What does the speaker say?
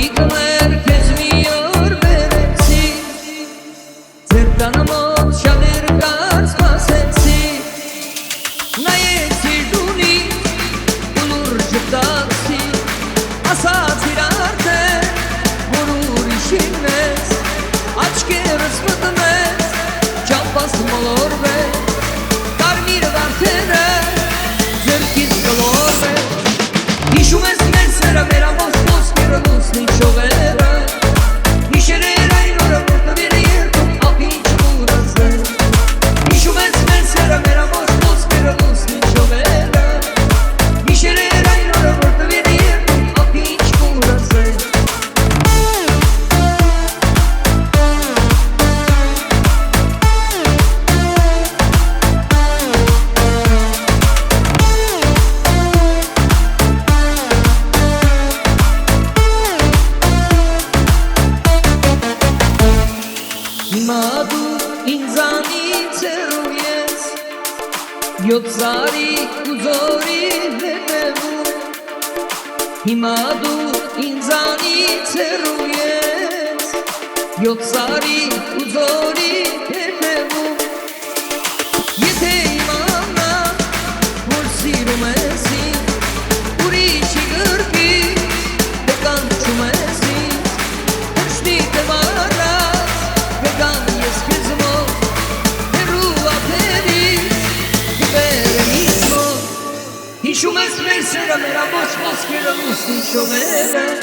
Տիկներ քեզ մի օր վերեցի, ձեր տանը մոտ շատեր կար սպասեցի, նայեցի դունի ու լուրջ տացի, ասացիր արդեն, որ ուրիշին ես, աչքերս մտնես, չափած մոլորվես, կարմիր վարդերը ձեռքից գլորվես, հիշում ես մեր սերը, մեր ամոս ոսկերը լուսնի չողերը, հիշերեր այն օրը, որ տվեր երկում ապինչ կուրասներ, հիշում ես մեր սերը, մեր ամոս ոսկերը լուսնի չողերը, հիշերեր այն օրը, որ տվեր երկում ապինչ կուրասներ. Հիմա դու ինձանից հեռու ես, յոթ զարի ու զորի հետևում, հիմա դու ինձանից հեռու ես, յոթ զարի ու զորի հետևում, եթե իմանամ, որ սիրում ես ինձ, ուրիշի գրկից դե կանչում ես ինձ, հրշտի տվարած վեգան ես քեզ մոտ, հեռու ափերից կբերեմ ինձ մոտ, հիշում ես մեր սերը, մեր ամոց ոսկերը լուսնի չողերը,